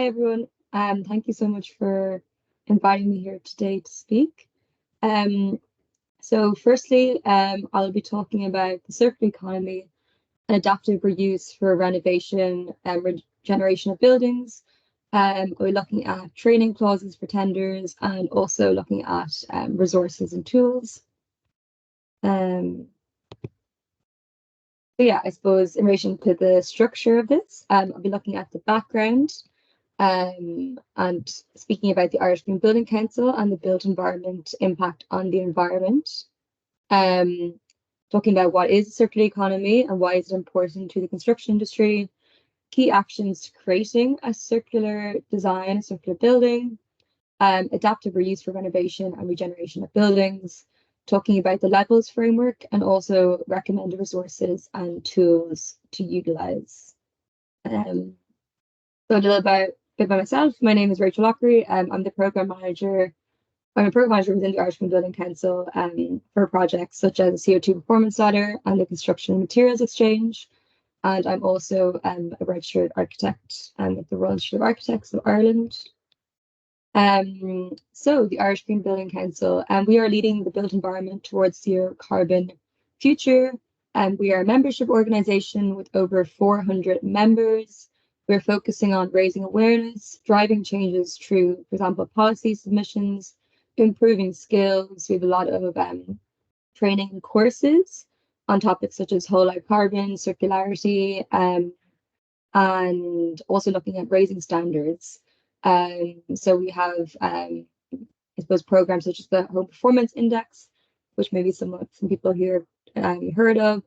Hi everyone. Thank you so much for inviting me here today to speak. So firstly, I'll be talking about the circular economy and adaptive reuse for renovation and regeneration of buildings. We're looking at training clauses for tenders and also looking at resources and tools. So yeah, I suppose in relation to the structure of this, I'll be looking at the background, and speaking about the Irish Green Building Council and the built environment impact on the environment. Talking about what is a circular economy and why is it important to the construction industry, key actions to creating a circular design, a circular building, adaptive reuse for renovation and regeneration of buildings, talking about the levels framework, and also recommended resources and tools to utilize. So a little bit about myself. My name is Rachel Lockery. I'm the program manager. I'm a program manager within the Irish Green Building Council for projects such as the CO2 performance ladder and the construction and materials exchange. And I'm also a registered architect with the Royal Institute of Architects of Ireland. So the Irish Green Building Council, we are leading the built environment towards zero carbon future. We are a membership organisation with over 400 members. We're focusing on raising awareness, driving changes through, for example, policy submissions, improving skills. We have a lot of training courses on topics such as whole life carbon, circularity, and also looking at raising standards. So we have, I suppose, programs such as the Home Performance Index, which maybe some people here heard of,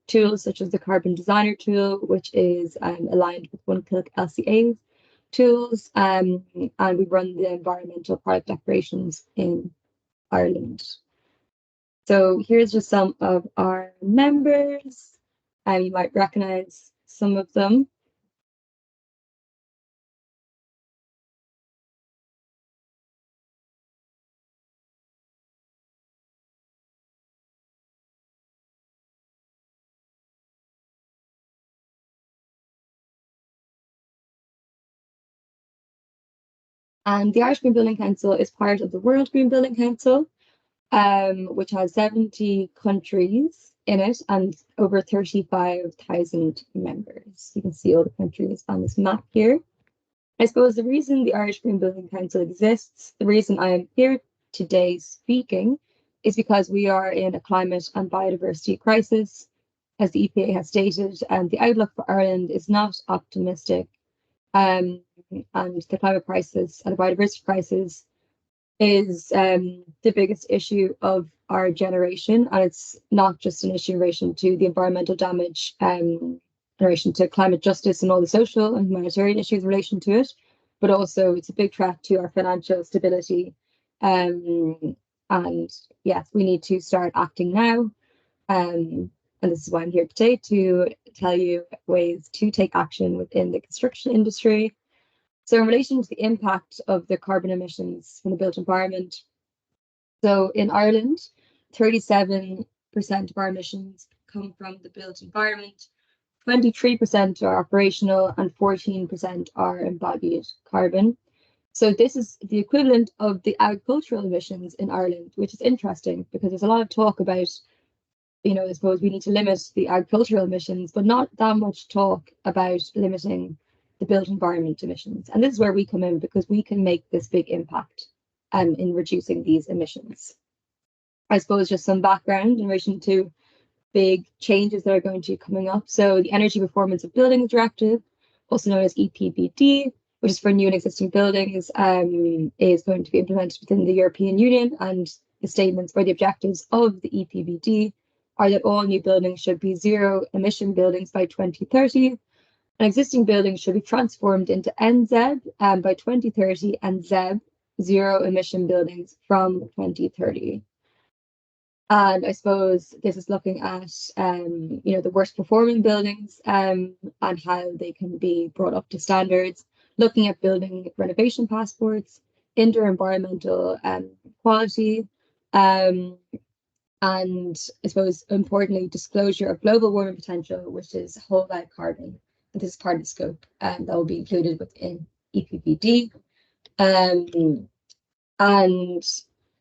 tools such as the Carbon Designer tool, which is aligned with one-click LCA tools, and we run the environmental product declarations in Ireland. So here's just some of our members, and you might recognize some of them. And the Irish Green Building Council is part of the World Green Building Council, which has 70 countries in it and over 35,000 members. You can see all the countries on this map here. I suppose the reason the Irish Green Building Council exists, the reason I am here today speaking, is because we are in a climate and biodiversity crisis. As the EPA has stated, the outlook for Ireland is not optimistic. And the climate crisis and the biodiversity crisis is the biggest issue of our generation. And it's not just an issue in relation to the environmental damage, in relation to climate justice and all the social and humanitarian issues in relation to it, but also it's a big threat to our financial stability. And yes, we need to start acting now. And this is why I'm here today, to tell you ways to take action within the construction industry. So in relation to the impact of the carbon emissions from the built environment, so in Ireland, 37% of our emissions come from the built environment, 23% are operational, and 14% are embodied carbon. So this is the equivalent of the agricultural emissions in Ireland, which is interesting because there's a lot of talk about, I suppose we need to limit the agricultural emissions, but not that much talk about limiting the built environment emissions. And this is where we come in, because we can make this big impact in reducing these emissions. I suppose just some background in relation to big changes that are going to be coming up. So the Energy Performance of Buildings Directive, also known as EPBD, which is for new and existing buildings, is going to be implemented within the European Union. And the statements or the objectives of the EPBD are that all new buildings should be zero emission buildings by 2030, and existing buildings should be transformed into NZEB by 2030, and ZEB, zero emission buildings, from 2030. And I suppose this is looking at, the worst performing buildings and how they can be brought up to standards, looking at building renovation passports, indoor environmental quality, and I suppose importantly, disclosure of global warming potential, which is whole life carbon. And this is part of the scope that will be included within EPBD. And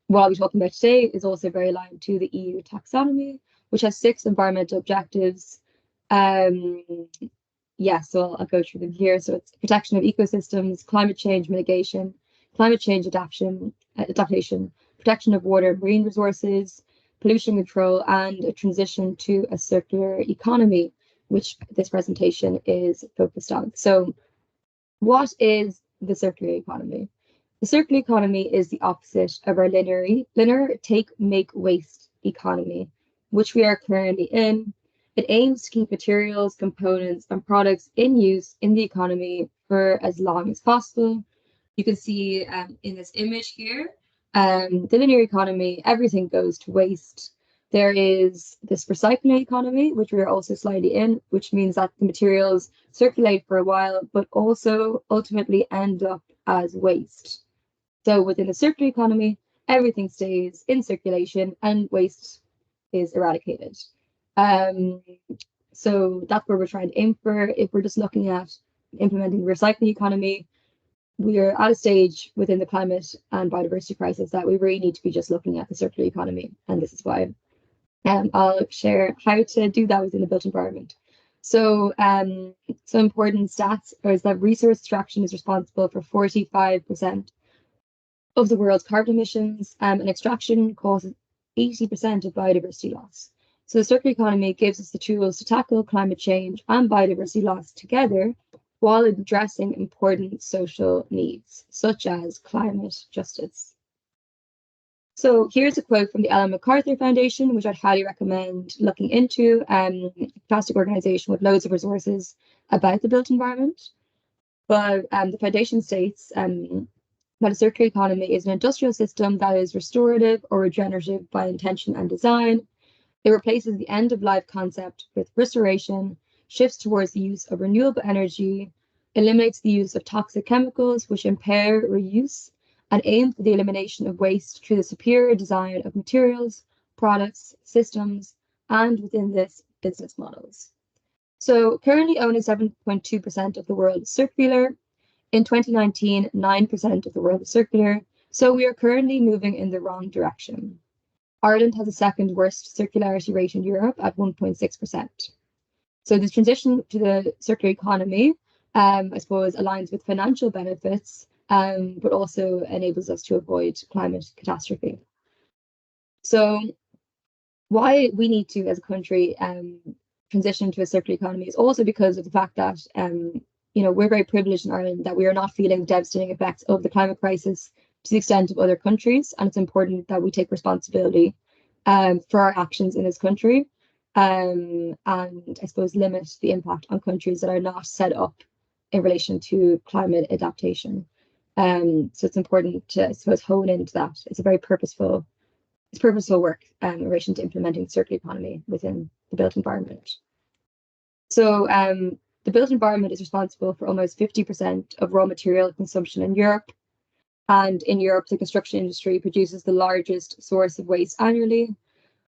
what I'll be talking about today is also very aligned to the EU taxonomy, which has 6 environmental objectives. So I'll go through them here. So it's protection of ecosystems, climate change mitigation, climate change adaptation, protection of water and marine resources, pollution control, and a transition to a circular economy, which this presentation is focused on. So what is the circular economy? The circular economy is the opposite of our linear take, make, waste economy, which we are currently in. It aims to keep materials, components, and products in use in the economy for as long as possible. You can see in this image here, the linear economy, everything goes to waste. There is this recycling economy, which we are also slightly in, which means that the materials circulate for a while, but also ultimately end up as waste. So within the circular economy, everything stays in circulation and waste is eradicated. So that's where we're trying to aim for. If we're just looking at implementing the recycling economy, we are at a stage within the climate and biodiversity crisis that we really need to be just looking at the circular economy. And this is why I'll share how to do that within the built environment. So some important stats is that resource extraction is responsible for 45% of the world's carbon emissions, and extraction causes 80% of biodiversity loss. So the circular economy gives us the tools to tackle climate change and biodiversity loss together while addressing important social needs, such as climate justice. So here's a quote from the Ellen MacArthur Foundation, which I'd highly recommend looking into, a fantastic organization with loads of resources about the built environment. But the foundation states that a circular economy is an industrial system that is restorative or regenerative by intention and design. It replaces the end-of-life concept with restoration, shifts towards the use of renewable energy, eliminates the use of toxic chemicals which impair reuse, and aims for the elimination of waste through the superior design of materials, products, systems, and within this, business models. So currently only 7.2% of the world is circular. In 2019, 9% of the world is circular. So we are currently moving in the wrong direction. Ireland has the second worst circularity rate in Europe at 1.6%. So this transition to the circular economy, I suppose, aligns with financial benefits, but also enables us to avoid climate catastrophe. So why we need to, as a country, transition to a circular economy is also because of the fact that we're very privileged in Ireland that we are not feeling devastating effects of the climate crisis to the extent of other countries, and it's important that we take responsibility for our actions in this country, and I suppose limit the impact on countries that are not set up in relation to climate adaptation. So it's important to, I suppose, hone into that. It's a very purposeful work in relation to implementing the circular economy within the built environment. So the built environment is responsible for almost 50% of raw material consumption in Europe. And in Europe, the construction industry produces the largest source of waste annually.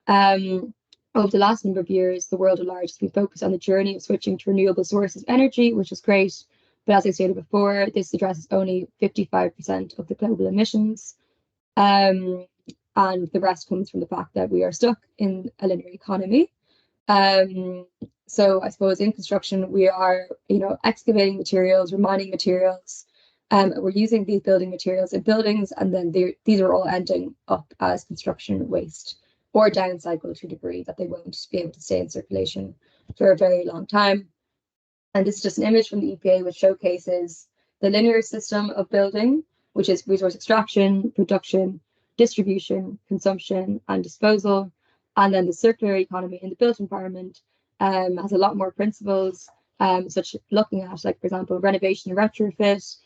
Over the last number of years, the world at large has been focused on the journey of switching to renewable sources of energy, which is great. But as I stated before, this addresses only 55% of the global emissions. And the rest comes from the fact that we are stuck in a linear economy. So I suppose in construction, we are, excavating materials, we're mining materials, we're using these building materials in buildings, and then these are all ending up as construction waste or downcycled to a degree that they won't be able to stay in circulation for a very long time. And this is just an image from the EPA which showcases the linear system of building, which is resource extraction, production, distribution, consumption, and disposal. And then the circular economy in the built environment has a lot more principles, such as looking at, like, for example, renovation and retrofit,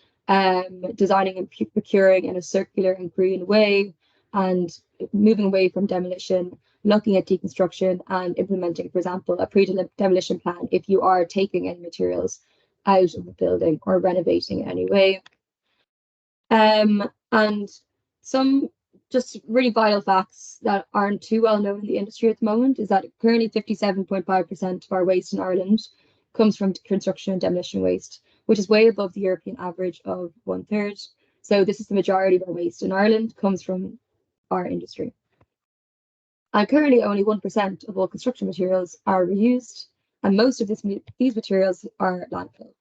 designing and procuring in a circular and green way, and moving away from demolition, looking at deconstruction and implementing, for example, a pre-demolition plan if you are taking any materials out of the building or renovating in any way. And some just really vital facts that aren't too well known in the industry at the moment is that currently 57.5% of our waste in Ireland comes from construction and demolition waste. which is way above the European average of 1/3. So this is the majority of our waste in Ireland comes from our industry. And currently only 1% of all construction materials are reused, and most of these materials are landfilled.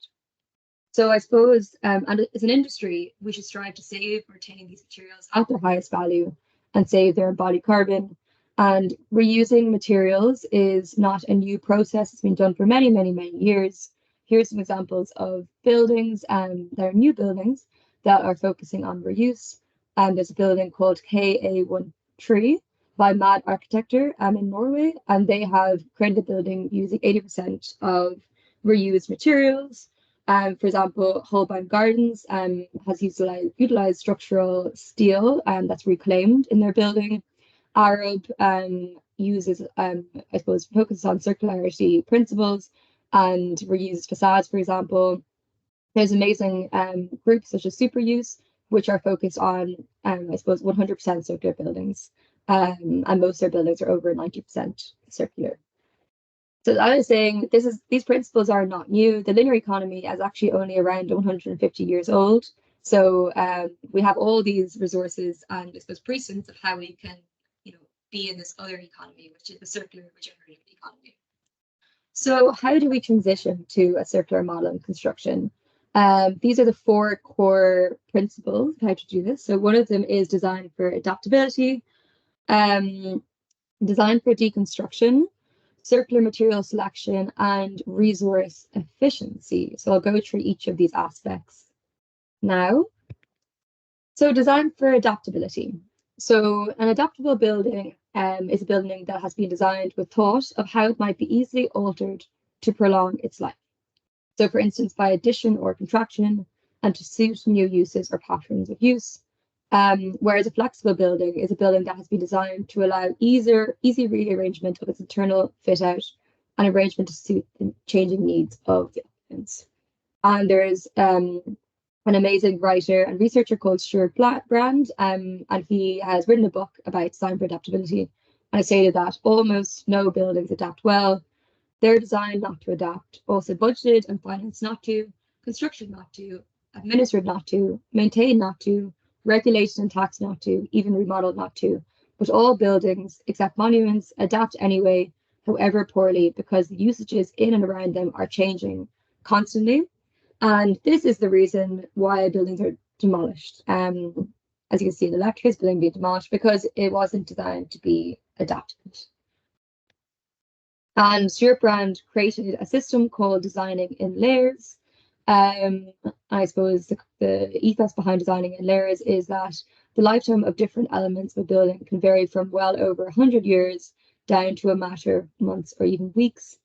So I suppose, and as an industry, we should strive to save retaining these materials at their highest value and save their embodied carbon. And reusing materials is not a new process. It's been done for many, many, many years. Here's some examples of buildings, that are new buildings that are focusing on reuse. And there's a building called KA13 by Mad Architecture in Norway, and they have created a building using 80% of reused materials. For example, Holbein Gardens has utilized structural steel that's reclaimed in their building. Arab uses, I suppose, focuses on circularity principles and reuses facades, for example. There's amazing groups such as Superuse, which are focused on, I suppose, 100% circular buildings. And most of their buildings are over 90% circular. So I was saying these principles are not new. The linear economy is actually only around 150 years old. So we have all these resources and I suppose precedents of how we can, be in this other economy, which is the circular regenerative economy. So how do we transition to a circular model in construction? These are the 4 core principles of how to do this. So one of them is design for adaptability, design for deconstruction, circular material selection, and resource efficiency. So I'll go through each of these aspects now. So design for adaptability. So an adaptable building is a building that has been designed with thought of how it might be easily altered to prolong its life. So for instance, by addition or contraction, and to suit new uses or patterns of use. Whereas a flexible building is a building that has been designed to allow easy rearrangement of its internal fit out and arrangement to suit the changing needs of the occupants. And there is an amazing writer and researcher called Stuart Brand, and he has written a book about design for adaptability. And I stated that almost no buildings adapt well. They're designed not to adapt, also budgeted and financed not to, constructed not to, administered not to, maintained not to, regulated and taxed not to, even remodeled not to. But all buildings, except monuments, adapt anyway, however poorly, because the usages in and around them are changing constantly. And this is the reason why buildings are demolished. As you can see in the left, here's building being demolished because it wasn't designed to be adapted. And Stuart Brand created a system called designing in layers. I suppose the ethos behind designing in layers is that the lifetime of different elements of a building can vary from well over 100 years down to a matter of months or even weeks.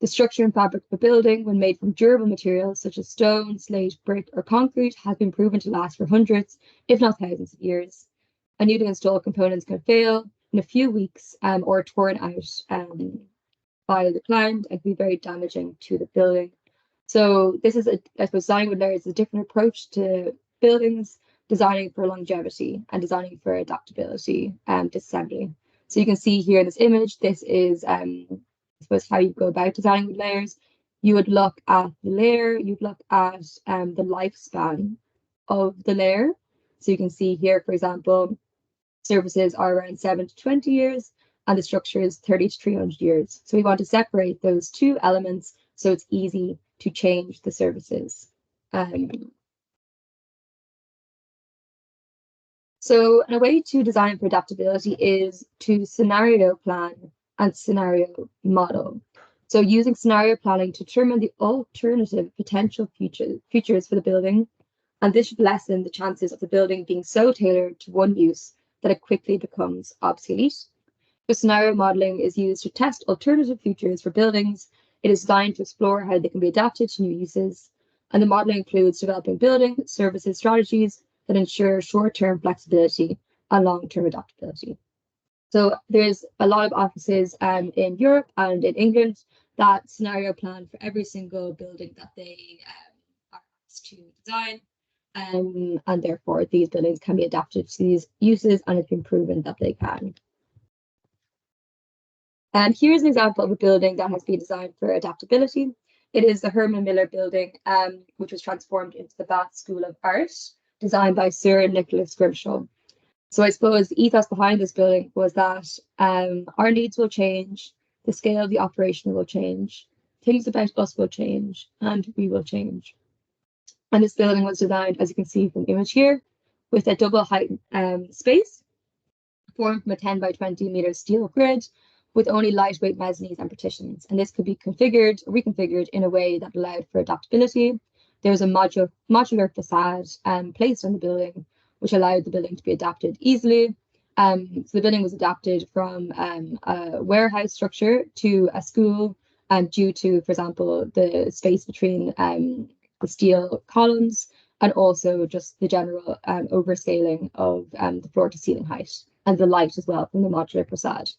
The structure and fabric of a building, when made from durable materials such as stone, slate, brick, or concrete, has been proven to last for hundreds, if not thousands of years. And newly installed components can fail in a few weeks or torn out by the client and can be very damaging to the building. So this is, I suppose, designing with layers is a different approach to buildings, designing for longevity and designing for adaptability and disassembly. So you can see here in this image, this is I suppose how you go about designing with layers. You would look at the layer, you'd look at the lifespan of the layer. So you can see here, for example, surfaces are around 7 to 20 years and the structure is 30 to 300 years. So we want to separate those 2 elements so it's easy to change the surfaces. So a way to design for adaptability is to scenario plan and scenario model. So using scenario planning to determine the alternative potential futures for the building, and this should lessen the chances of the building being so tailored to one use that it quickly becomes obsolete. The scenario modeling is used to test alternative futures for buildings. It is designed to explore how they can be adapted to new uses, and the modeling includes developing building services strategies that ensure short-term flexibility and long-term adaptability. So there's a lot of offices in Europe and in England that scenario plan for every single building that they are asked to design. And therefore, these buildings can be adapted to these uses, and it's been proven that they can. And here's an example of a building that has been designed for adaptability. It is the Herman Miller building, which was transformed into the Bath School of Art, designed by Sir Nicholas Grimshaw. So I suppose the ethos behind this building was that our needs will change, the scale of the operation will change, things about us will change, and we will change. And this building was designed, as you can see from the image here, with a double height space formed from a 10 by 20 meter steel grid with only lightweight mezzanines and partitions. And this could be configured or reconfigured in a way that allowed for adaptability. There was a modular facade placed on the building, which allowed the building to be adapted easily. So the building was adapted from a warehouse structure to a school due to, for example, the space between the steel columns and also just the general overscaling of the floor to ceiling height and the light as well from the modular facade.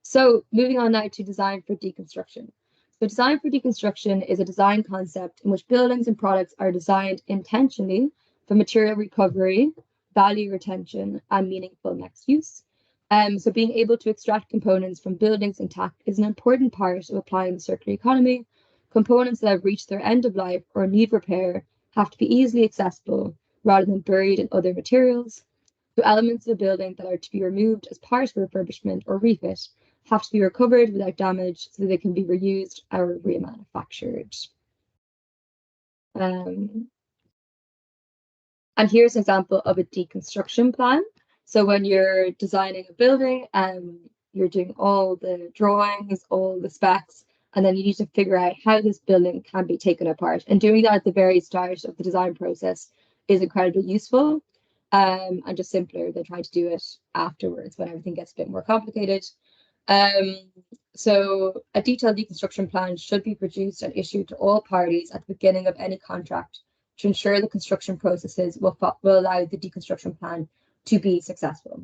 So moving on now to design for deconstruction. So design for deconstruction is a design concept in which buildings and products are designed intentionally for material recovery, value retention, and meaningful next use. So being able to extract components from buildings intact is an important part of applying the circular economy. Components that have reached their end of life or need repair have to be easily accessible rather than buried in other materials. So elements of a building that are to be removed as part of a refurbishment or refit have to be recovered without damage so that they can be reused or remanufactured. And here's an example of a deconstruction plan. So when you're designing a building, you're doing all the drawings, all the specs, and then you need to figure out how this building can be taken apart. And doing that at the very start of the design process is incredibly useful and just simpler than trying to do it afterwards when everything gets a bit more complicated. So a detailed deconstruction plan should be produced and issued to all parties at the beginning of any contract to ensure the construction processes will allow the deconstruction plan to be successful.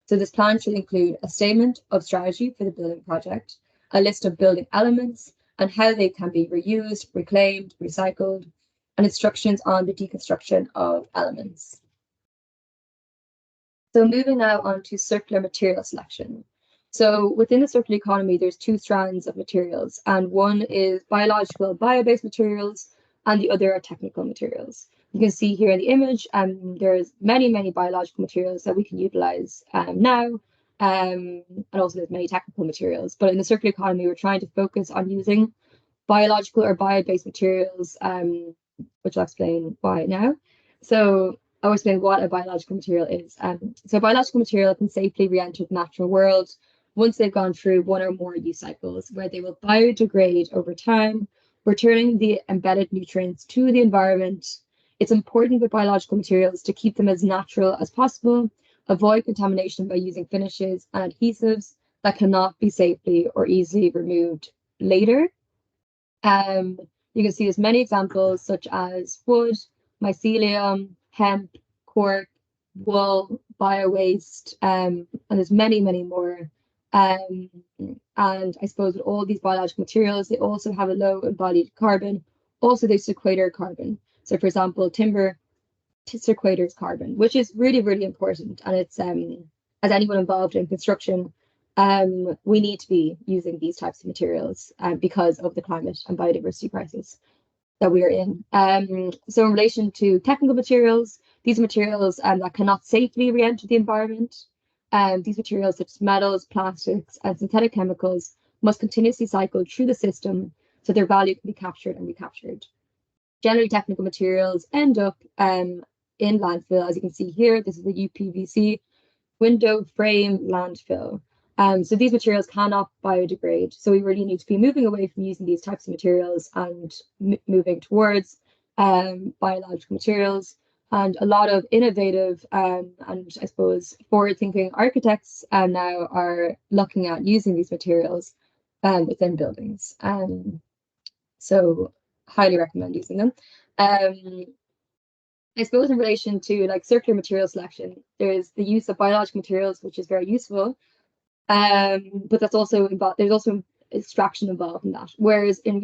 So this plan should include a statement of strategy for the building project, a list of building elements and how they can be reused, reclaimed, recycled, and instructions on the deconstruction of elements. So moving now on to circular material selection. So within the circular economy, there's two strands of materials, and one is biological bio-based materials, and the other are technical materials. You can see here in the image, there's many biological materials that we can utilize now, and also there's many technical materials. But in the circular economy, we're trying to focus on using biological or bio-based materials, which I'll explain why now. So I'll explain what a biological material is. So biological material can safely re-enter the natural world once they've gone through one or more use cycles, where they will biodegrade over time, returning the embedded nutrients to the environment. It's important with biological materials to keep them as natural as possible, avoid contamination by using finishes and adhesives that cannot be safely or easily removed later. You can see there's many examples such as wood, mycelium, hemp, cork, wool, bio-waste, and there's many more. And I suppose with all these biological materials, they also have a low embodied carbon. Also, they sequester carbon. So for example, timber sequesters carbon, which is really important. And it's as anyone involved in construction, we need to be using these types of materials because of the climate and biodiversity crisis that we are in. So in relation to technical materials, these materials that cannot safely re-enter the environment, these materials such as metals, plastics, and synthetic chemicals must continuously cycle through the system so their value can be captured and recaptured. Generally, technical materials end up in landfill, as you can see here. This is the UPVC window frame landfill. So these materials cannot biodegrade. So we really need to be moving away from using these types of materials and moving towards biological materials. And a lot of innovative and I suppose forward-thinking architects now are looking at using these materials within buildings. So highly recommend using them. I suppose in relation to like circular material selection, there's the use of biological materials, which is very useful. But that's also involved. There's also extraction involved in that. Whereas in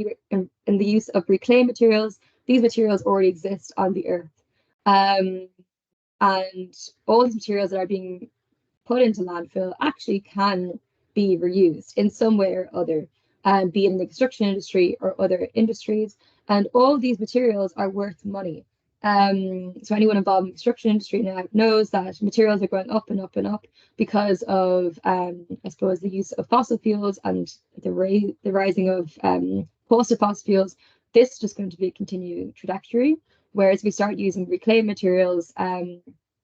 the use of reclaimed materials, these materials already exist on the earth, and all these materials that are being put into landfill actually can be reused in some way or other, be it in the construction industry or other industries. And all these materials are worth money. So anyone involved in the construction industry now knows that materials are going up and up and up because of, I suppose, the use of fossil fuels and the rising of cost of fossil fuels. This is just going to be a continuing trajectory. Whereas if we start using reclaimed materials,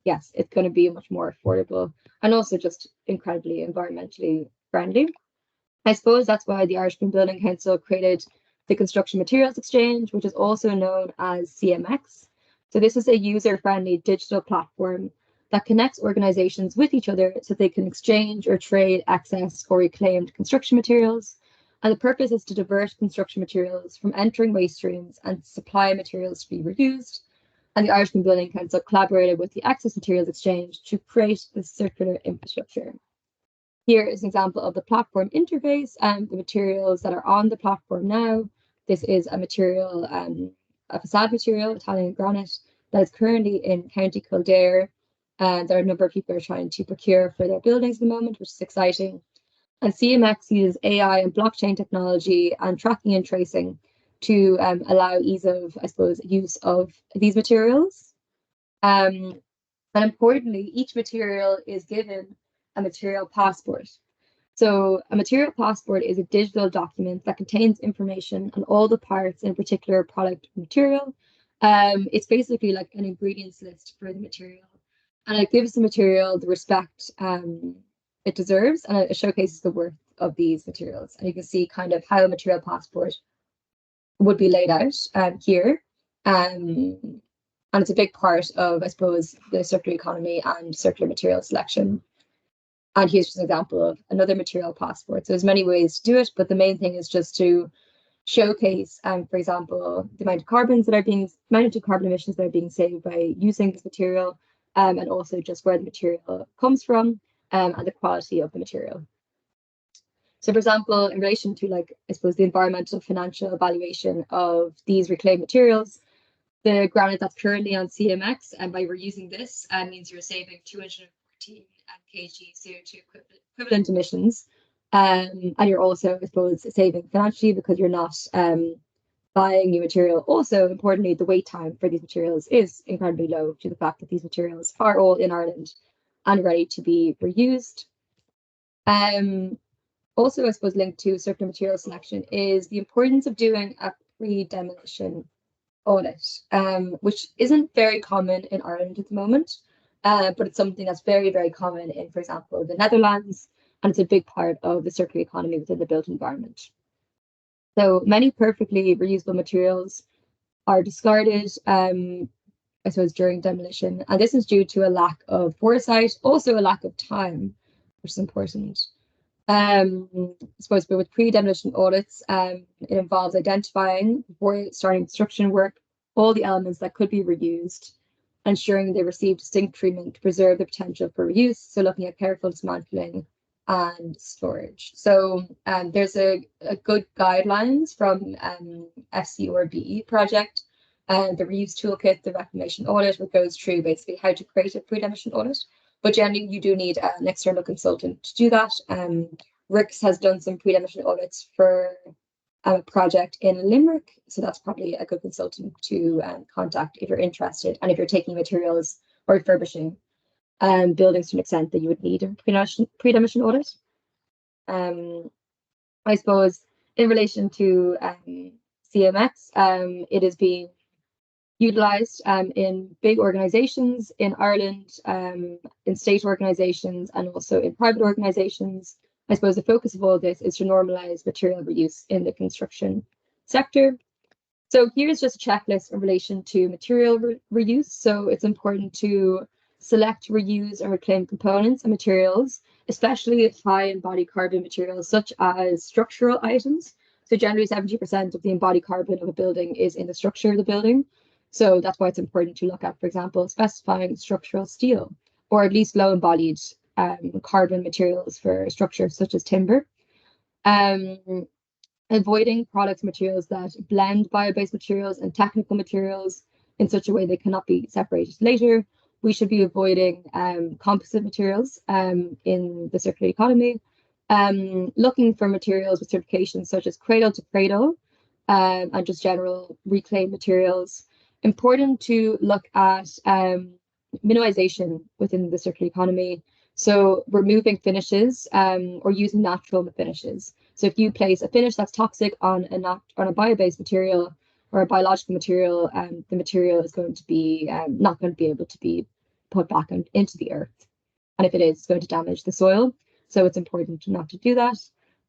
yes, it's going to be much more affordable and also just incredibly environmentally friendly. I suppose that's why the Irish Green Building Council created the Construction Materials Exchange, which is also known as CMX. So this is a user-friendly digital platform that connects organizations with each other so they can exchange or trade excess or reclaimed construction materials. And the purpose is to divert construction materials from entering waste streams and supply materials to be reused. And the Irish Green Building Council collaborated with the Access Materials Exchange to create this circular infrastructure. Here is an example of the platform interface and the materials that are on the platform now. This is a material, a facade material, Italian granite, that is currently in County Kildare. And there are a number of people who are trying to procure for their buildings at the moment, which is exciting. And CMX uses AI and blockchain technology and tracking and tracing to allow ease of, I suppose, use of these materials. And importantly, each material is given a material passport. So a material passport is a digital document that contains information on all the parts in a particular product material. It's basically like an ingredients list for the material, and it gives the material the respect it deserves, and it showcases the worth of these materials. And you can see kind of how a material passport would be laid out here. And it's a big part of, I suppose, the circular economy and circular material selection. And here's just an example of another material passport. So there's many ways to do it, but the main thing is just to showcase, for example, the amount of carbon emissions that are being saved by using this material, and also just where the material comes from, and the quality of the material. So, for example, in relation to, like, I suppose, the environmental financial evaluation of these reclaimed materials, the granite that's currently on CMX, and by reusing this, means you're saving 214 kg CO2 equivalent emissions. And you're also, I suppose, saving financially because you're not buying new material. Also, importantly, the wait time for these materials is incredibly low due to the fact that these materials are all in Ireland and ready to be reused. Also, I suppose, linked to circular material selection is the importance of doing a pre-demolition audit, which isn't very common in Ireland at the moment, but it's something that's very, very common in, for example, the Netherlands, and it's a big part of the circular economy within the built environment. So many perfectly reusable materials are discarded, I suppose, during demolition, and this is due to a lack of foresight, also a lack of time, which is important. I suppose, but with pre-demolition audits, it involves identifying, before starting construction work, all the elements that could be reused, ensuring they receive distinct treatment to preserve the potential for reuse. So looking at careful dismantling and storage. So there's a good guidelines from FCRBE project, and the reuse toolkit, the reclamation audit, which goes through basically how to create a pre-demolition audit. But generally, you do need an external consultant to do that. RICS has done some pre-demolition audits for a project in Limerick, so that's probably a good consultant to contact if you're interested, and if you're taking materials or refurbishing buildings to an extent that you would need a pre-demolition audit. I suppose in relation to CMX, it is being utilised in big organisations in Ireland, in state organisations, and also in private organisations. I suppose the focus of all this is to normalise material reuse in the construction sector. So here's just a checklist in relation to material reuse. So it's important to select, reuse, and reclaim components and materials, especially high embodied carbon materials such as structural items. So generally 70% of the embodied carbon of a building is in the structure of the building. So that's why it's important to look at, for example, specifying structural steel, or at least low embodied carbon materials for structures such as timber. Avoiding products materials that blend bio-based materials and technical materials in such a way they cannot be separated later. We should be avoiding composite materials in the circular economy. looking for materials with certifications such as cradle to cradle, and just general reclaimed materials. Important to look at minimization within the circular economy. So removing finishes or using natural finishes. So if you place a finish that's toxic on a bio-based material or a biological material, the material is going to be not going to be able to be put back into the earth. And if it is, it's going to damage the soil. So it's important not to do that.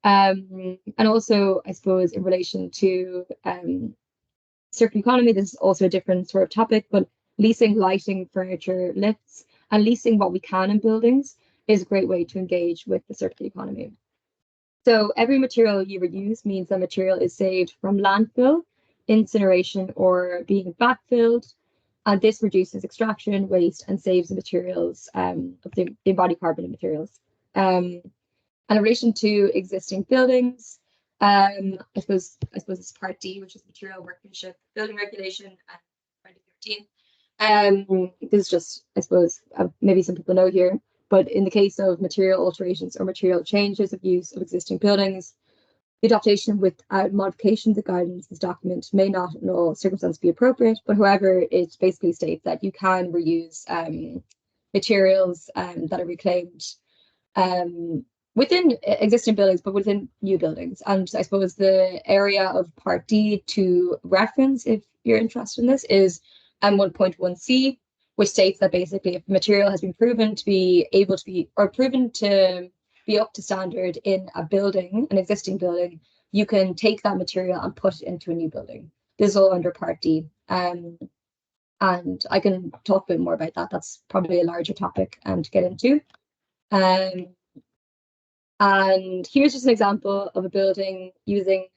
And also, I suppose, in relation to circular economy, this is also a different sort of topic, but leasing lighting, furniture, lifts, and leasing what we can in buildings is a great way to engage with the circular economy. So every material you reuse means that material is saved from landfill, incineration, or being backfilled. And this reduces extraction, waste, and saves the materials of the embodied carbon in materials. And in relation to existing buildings, I suppose it's Part D, which is Material Workmanship Building Regulation, 2013. This is just, I suppose, maybe some people know here, but in the case of material alterations or material changes of use of existing buildings, the adaptation without modification to guidance this document may not in all circumstances be appropriate, but however, it basically states that you can reuse materials that are reclaimed within existing buildings, but within new buildings. And I suppose the area of Part D to reference, if you're interested in this, is M1.1c, which states that basically if material has been proven to be able to be, or proven to be up to standard in a building, an existing building, you can take that material and put it into a new building. This is all under Part D. And I can talk a bit more about that. That's probably a larger topic to get into. And here's just an example of a building using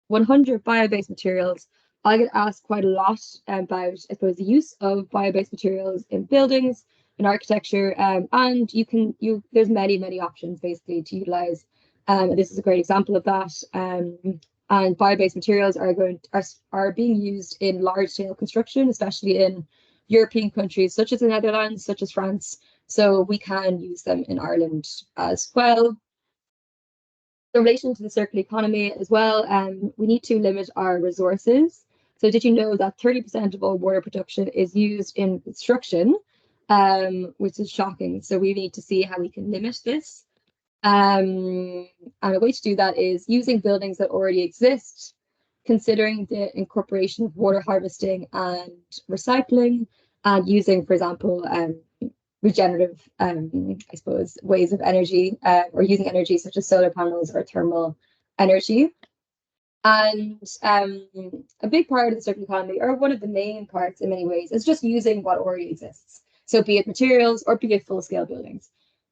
100 bio-based materials. I get asked quite a lot about, I suppose, the use of bio-based materials in buildings, in architecture, and there's many options basically to utilize. This is a great example of that. And bio-based materials are being used in large-scale construction, especially in European countries such as the Netherlands, such as France. So we can use them in Ireland as well. In relation to the circular economy as well, we need to limit our resources. So did you know that 30% of all water production is used in construction, which is shocking. So we need to see how we can limit this. And a way to do that is using buildings that already exist, considering the incorporation of water harvesting and recycling, and using, for example, regenerative, I suppose, ways of energy or using energy such as solar panels or thermal energy. And a big part of the circular economy, or one of the main parts in many ways, is just using what already exists. So be it materials or be it full-scale buildings.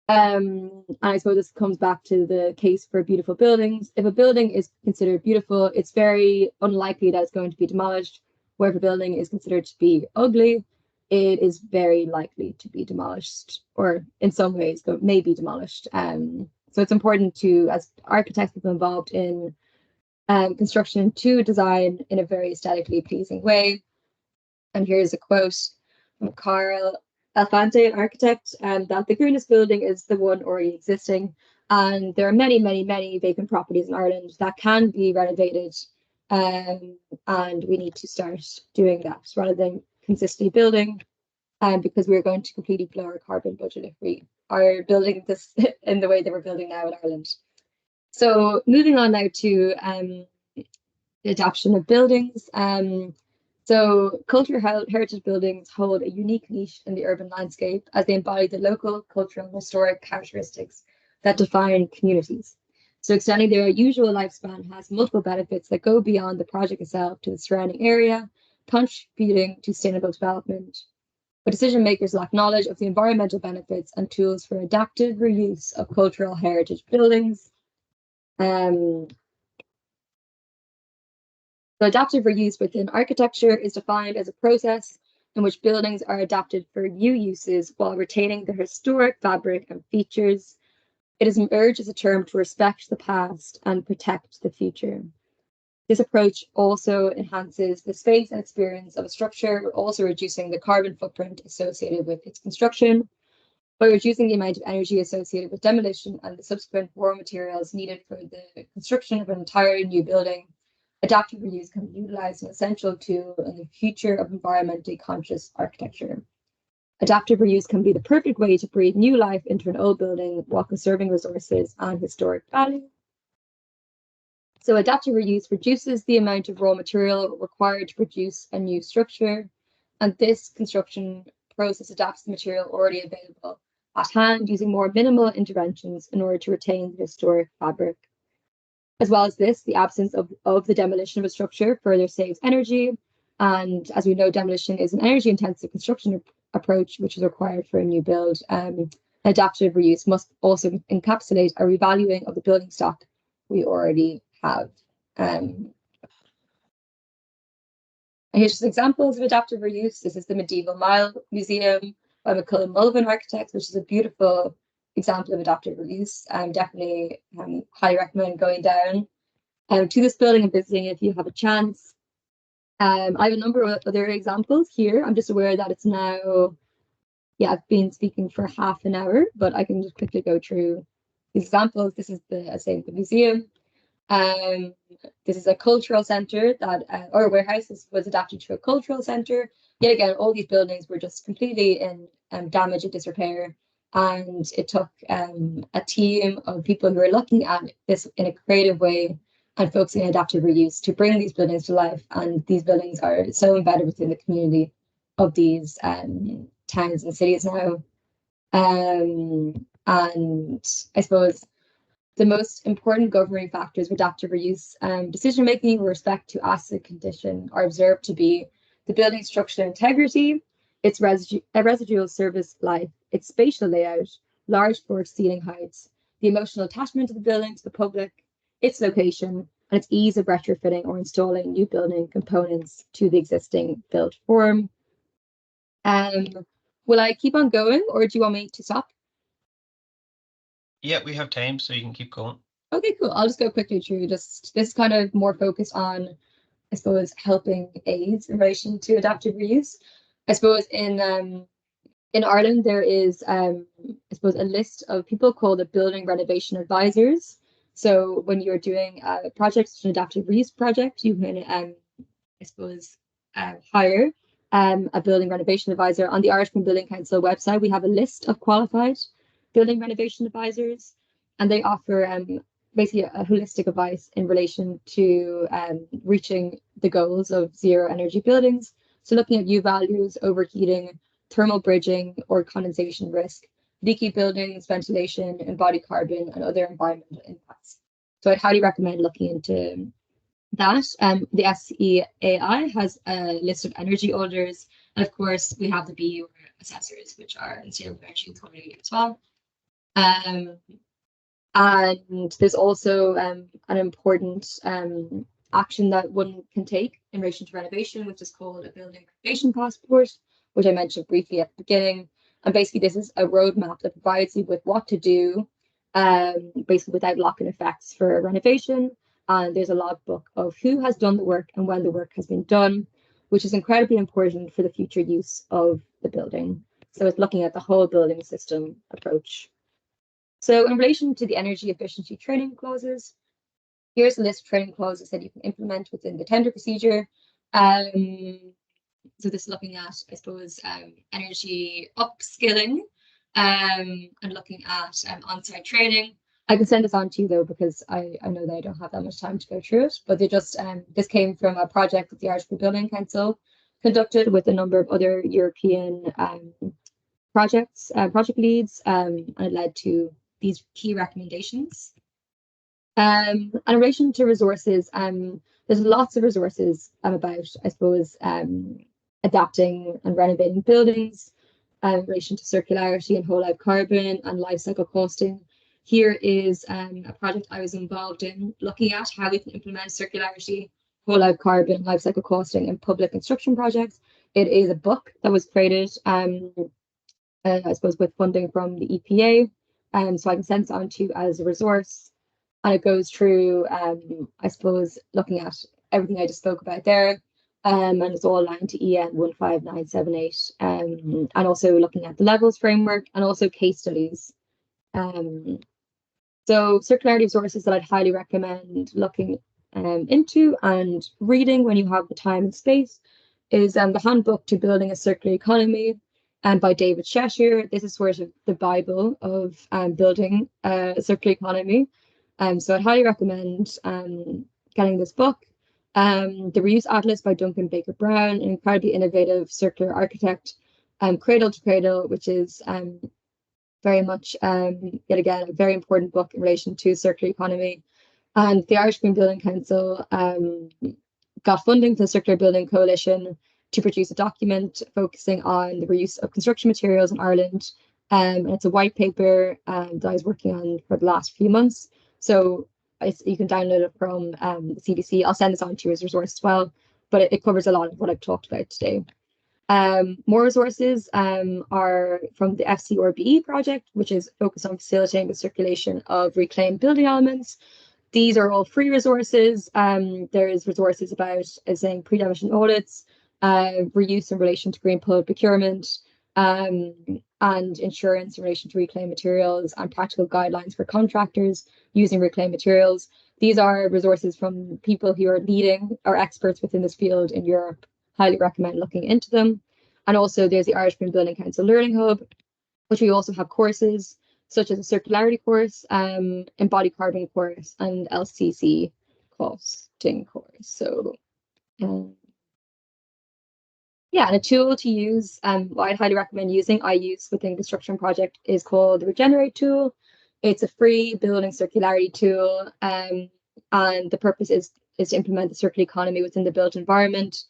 And I suppose this comes back to the case for beautiful buildings. If a building is considered beautiful, it's very unlikely that it's going to be demolished. Where if a building is considered to be ugly, it is very likely to be demolished, or in some ways may be demolished. So it's important to, as architects, people involved in construction, to design in a very aesthetically pleasing way. And here's a quote from Carl Alfante, an architect, that the greenest building is the one already existing. And there are many vacant properties in Ireland that can be renovated. And we need to start doing that rather than consistently building, because we're going to completely blow our carbon budget if we are building this in the way that we're building now in Ireland. So moving on now to the adoption of buildings. So cultural heritage buildings hold a unique niche in the urban landscape as they embody the local, cultural, and historic characteristics that define communities. So extending their usual lifespan has multiple benefits that go beyond the project itself to the surrounding area, contributing to sustainable development. But decision makers lack knowledge of the environmental benefits and tools for adaptive reuse of cultural heritage buildings. So adaptive reuse within architecture is defined as a process in which buildings are adapted for new uses while retaining their historic fabric and features. It is emerged as a term to respect the past and protect the future. This approach also enhances the space and experience of a structure, but also reducing the carbon footprint associated with its construction. by reducing the amount of energy associated with demolition and the subsequent raw materials needed for the construction of an entirely new building. Adaptive reuse can be utilized as an essential tool in the future of environmentally conscious architecture. Adaptive reuse can be the perfect way to breathe new life into an old building while conserving resources and historic value. So adaptive reuse reduces the amount of raw material required to produce a new structure, and this construction process adapts the material already available at hand using more minimal interventions in order to retain the historic fabric. As well as this, the absence of the demolition of a structure further saves energy. And as we know, demolition is an energy-intensive construction approach, which is required for a new build. Adaptive reuse must also encapsulate a revaluing of the building stock we already have. And here's just examples of adaptive reuse. This is the Medieval Mile Museum by McCullum Mulvin Architects, which is a beautiful example of adaptive reuse. Definitely highly recommend going down to this building and visiting if you have a chance. I have a number of other examples here. I'm just aware that it's now, yeah, I've been speaking for half an hour, but I can just quickly go through these examples. This is the museum. This is a cultural center that, or a warehouse. This was adapted to a cultural center. Yet again, all these buildings were just completely in damage and disrepair. And it took a team of people who were looking at this in a creative way and focusing on adaptive reuse to bring these buildings to life. And these buildings are so embedded within the community of these towns and cities now. And I suppose the most important governing factors of adaptive reuse decision-making with respect to asset condition are observed to be the building structural integrity, its residual service life, its spatial layout, large floor ceiling heights, the emotional attachment of the building to the public, its location, and its ease of retrofitting or installing new building components to the existing built form. Will I keep on going, or do you want me to stop? Yeah, we have time, so you can keep going. Okay, cool. I'll just go quickly through this is kind of more focused on, I suppose, helping aids in relation to adaptive reuse. I suppose in Ireland there is I suppose a list of people called the building renovation advisors. So when you're doing a project, an adaptive reuse project, you can I suppose hire a building renovation advisor. On the Irish Building Council website, we have a list of qualified building renovation advisors, and they offer basically a holistic advice in relation to reaching the goals of zero energy buildings. So looking at U values, overheating, thermal bridging or condensation risk, leaky buildings, ventilation, embodied carbon, and other environmental impacts. So I'd highly recommend looking into that. The SEAI has a list of energy orders, and of course we have the BU assessors, which are in State Energy Authority as well. And there's also an important action that one can take in relation to renovation, which is called a building renovation passport, which I mentioned briefly at the beginning. And basically, this is a roadmap that provides you with what to do, basically without lock-in effects for renovation. And there's a logbook of who has done the work and when the work has been done, which is incredibly important for the future use of the building. So it's looking at the whole building system approach. So in relation to the energy efficiency training clauses, here's a list of training clauses that you can implement within the tender procedure. So this is looking at, I suppose, energy upskilling and looking at on-site training. I can send this on to you though, because I know that I don't have that much time to go through it, but they just, this came from a project that the Irish Building Council conducted with a number of other European project leads, and it led to these key recommendations. And in relation to resources, there's lots of resources about, I suppose, adapting and renovating buildings in relation to circularity and whole life carbon and life cycle costing. Here is a project I was involved in looking at how we can implement circularity, whole life carbon, life cycle costing in public construction projects. It is a book that was created, I suppose, with funding from the EPA. So I can send it on to you as a resource. And it goes through, I suppose, looking at everything I just spoke about there, and it's all aligned to EN 15978, and also looking at the levels framework and also case studies. So circularity of sources that I'd highly recommend looking into and reading when you have the time and space is the Handbook to Building a Circular Economy by David Cheshire. This is sort of the Bible of building a circular economy. So I'd highly recommend getting this book. The Reuse Atlas by Duncan Baker Brown, an incredibly innovative circular architect. Cradle to Cradle, which is very much, yet again, a very important book in relation to circular economy. And the Irish Green Building Council got funding for the Circular Building Coalition to produce a document focusing on the reuse of construction materials in Ireland. And it's a white paper that I was working on for the last few months. So you can download it from the CBC. I'll send this on to you as a resource as well, but it covers a lot of what I've talked about today. More resources are from the FCRBE project, which is focused on facilitating the circulation of reclaimed building elements. These are all free resources. There's resources about, as saying, pre-demolition audits, reuse in relation to green public procurement, and insurance in relation to reclaimed materials, and practical guidelines for contractors using reclaimed materials. These are resources from people who are leading or experts within this field in Europe. Highly recommend looking into them. And also there's the Irish Green Building Council Learning Hub, which we also have courses such as a circularity course, embodied carbon course, and LCC costing course. So yeah, and a tool to use, what I'd highly recommend using, I use within construction project, is called the Regenerate tool. It's a free building circularity tool, and the purpose is to implement the circular economy within the built environment.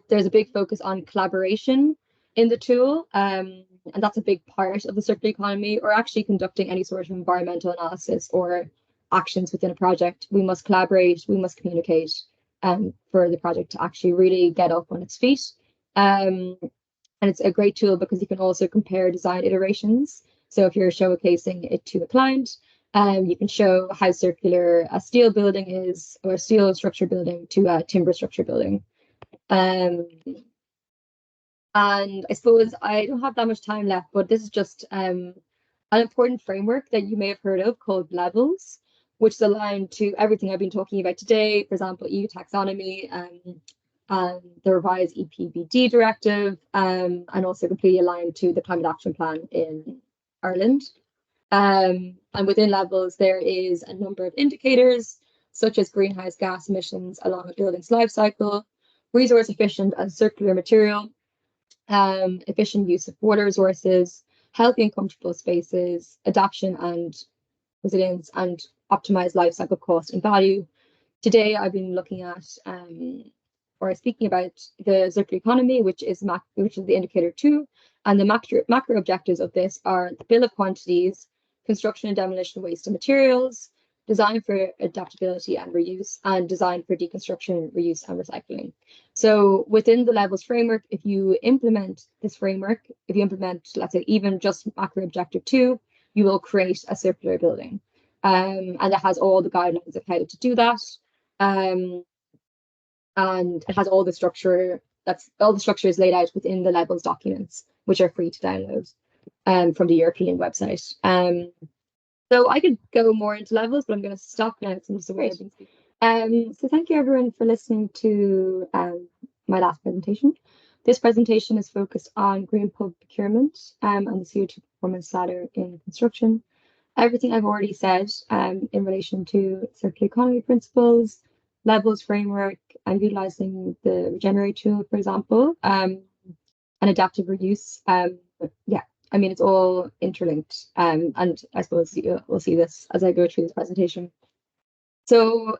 There's a big focus on collaboration in the tool, and that's a big part of the circular economy, or actually conducting any sort of environmental analysis or actions within a project. We must collaborate, we must communicate for the project to actually really get up on its feet. And it's a great tool because you can also compare design iterations. So if you're showcasing it to a client, you can show how circular a steel building is, or a steel structure building to a timber structure building. And I suppose I don't have that much time left, but this is just an important framework that you may have heard of called levels, which is aligned to everything I've been talking about today. For example, EU taxonomy, and the revised EPBD directive, and also completely aligned to the Climate Action Plan in Ireland. And within levels, there is a number of indicators, such as greenhouse gas emissions along a building's life cycle, resource efficient and circular material, efficient use of water resources, healthy and comfortable spaces, adaptation and resilience, and optimized life cycle cost and value. Today, I've been looking at or speaking about the circular economy, which is the indicator 2, and the macro objectives of this are the bill of quantities, construction and demolition waste and materials, design for adaptability and reuse, and design for deconstruction, reuse, and recycling. So within the levels framework, if you implement this framework, if you implement, let's say, even just macro objective 2, you will create a circular building. And it has all the guidelines of how to do that. And it has all the structure, all the structure is laid out within the levels documents, which are free to download from the European website. So I could go more into levels, but I'm going to stop now. It's just the way I've been speaking. So thank you everyone for listening to my last presentation. This presentation is focused on green public procurement and the CO2 performance ladder in construction. Everything I've already said in relation to circular economy principles, levels framework, and utilizing the Regenerate tool, for example, and adaptive reuse. Yeah, I mean, it's all interlinked, and I suppose we'll see this as I go through this presentation. So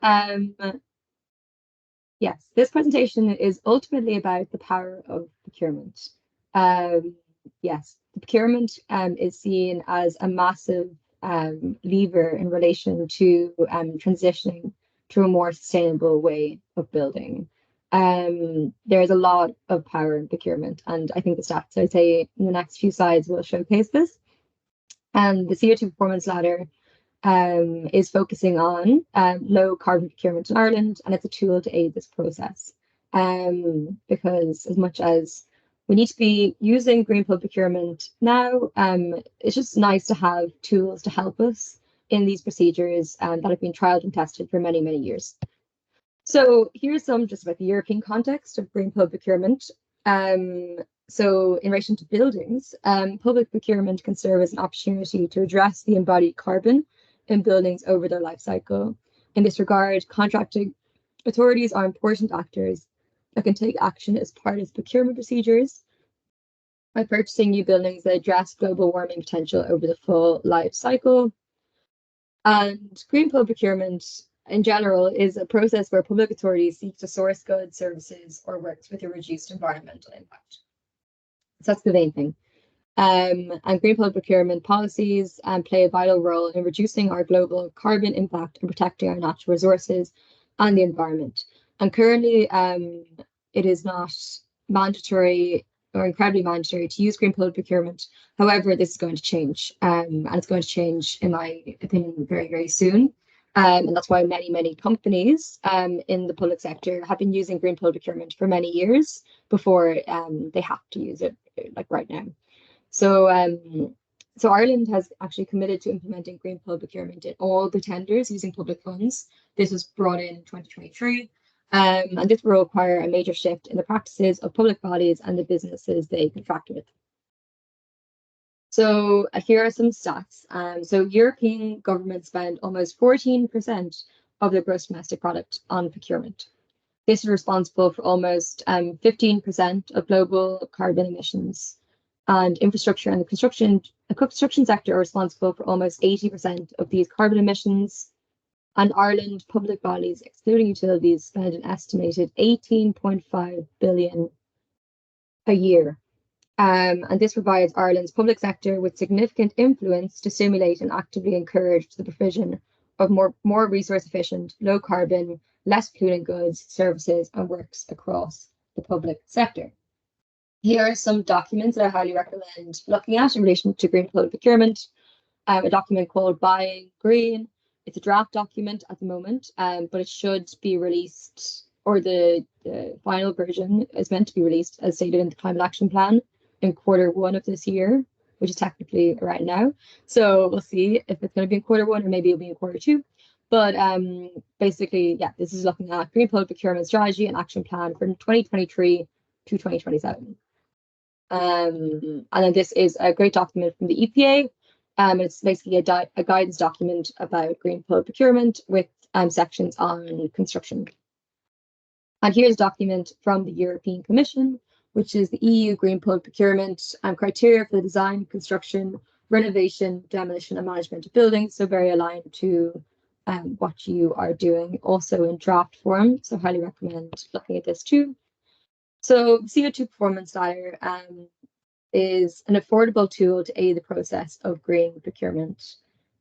yes, this presentation is ultimately about the power of procurement. Yes, the procurement is seen as a massive lever in relation to transitioning to a more sustainable way of building. There's a lot of power in procurement, and I think the stats I'd say in the next few slides will showcase this. And the CO2 performance ladder is focusing on low carbon procurement in Ireland, and it's a tool to aid this process. because as much as we need to be using green public procurement now, it's just nice to have tools to help us in these procedures that have been trialed and tested for many, many years. So here's some just about the European context of green public procurement. So in relation to buildings, public procurement can serve as an opportunity to address the embodied carbon in buildings over their life cycle. In this regard, contracting authorities are important actors that can take action as part of procurement procedures by purchasing new buildings that address global warming potential over the full life cycle. And green public procurement in general is a process where public authorities seek to source goods, services, or works with a reduced environmental impact. So that's the main thing. And green public procurement policies play a vital role in reducing our global carbon impact and protecting our natural resources and the environment. And currently, it is not mandatory or incredibly mandatory to use green public procurement. However, this is going to change, and it's going to change, in my opinion, very, very soon. And that's why many, many companies in the public sector have been using green public procurement for many years before they have to use it, like right now. So, so Ireland has actually committed to implementing green public procurement in all the tenders using public funds. This was brought in 2023, and this will require a major shift in the practices of public bodies and the businesses they contract with. So here are some stats. So European governments spend almost 14% of their gross domestic product on procurement. This is responsible for almost 15% of global carbon emissions. And infrastructure and the construction sector are responsible for almost 80% of these carbon emissions. And Ireland public bodies, excluding utilities, spend an estimated 18.5 billion a year. And this provides Ireland's public sector with significant influence to stimulate and actively encourage the provision of more resource efficient, low carbon, less polluting goods, services, and works across the public sector. Here are some documents that I highly recommend looking at in relation to green public procurement. A document called Buying Green. It's a draft document at the moment, but it should be released, or the final version is meant to be released as stated in the Climate Action Plan in Q1 of this year, which is technically right now. So we'll see if it's going to be in Q1 or maybe it'll be in Q2. But basically, yeah, this is looking at green public procurement strategy and action plan from 2023 to 2027. And then this is a great document from the EPA. It's basically a guidance document about green public procurement with sections on construction. And here's a document from the European Commission, which is the EU Green Public Procurement criteria for the design, construction, renovation, demolition, and management of buildings. So very aligned to what you are doing, also in draft form. So highly recommend looking at this too. So the CO2 performance ladder is an affordable tool to aid the process of green procurement.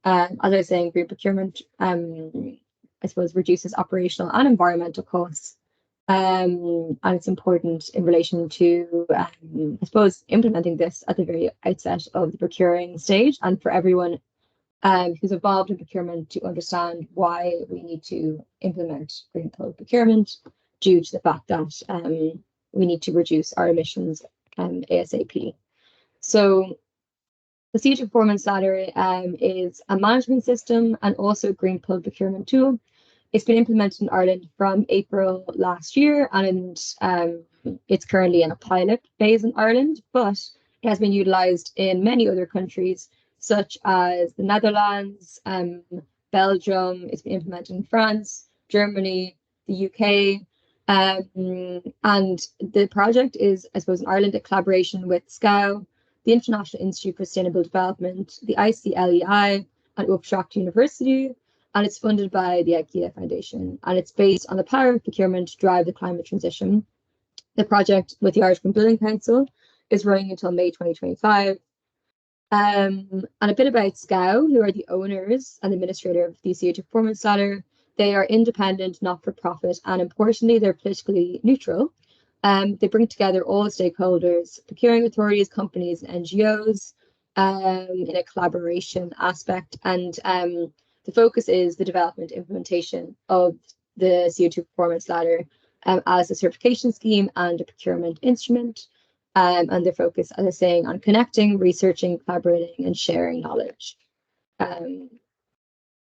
As I was saying, green procurement, I suppose, reduces operational and environmental costs. And it's important in relation to, I suppose, implementing this at the very outset of the procuring stage, and for everyone who's involved in procurement to understand why we need to implement green public procurement due to the fact that we need to reduce our emissions ASAP. So the CO2 performance ladder is a management system and also a green public procurement tool. It's been implemented in Ireland from April last year, and it's currently in a pilot phase in Ireland, but it has been utilised in many other countries, such as the Netherlands, Belgium. It's been implemented in France, Germany, the UK. And the project is, I suppose, in Ireland, a collaboration with SCOW, the International Institute for Sustainable Development, the ICLEI, and Upshacht University, and it's funded by the IKEA Foundation, and it's based on the power of procurement to drive the climate transition. The project with the Irish Green Building Council is running until May 2025. And a bit about SCOW, who are the owners and administrator of the CO2 performance ladder. They are independent, not-for-profit, and importantly, they're politically neutral. They bring together all the stakeholders, procuring authorities, companies, and NGOs in a collaboration aspect. And the focus is the development implementation of the CO2 performance ladder as a certification scheme and a procurement instrument. And they're focused, as I was saying, on connecting, researching, collaborating, and sharing knowledge.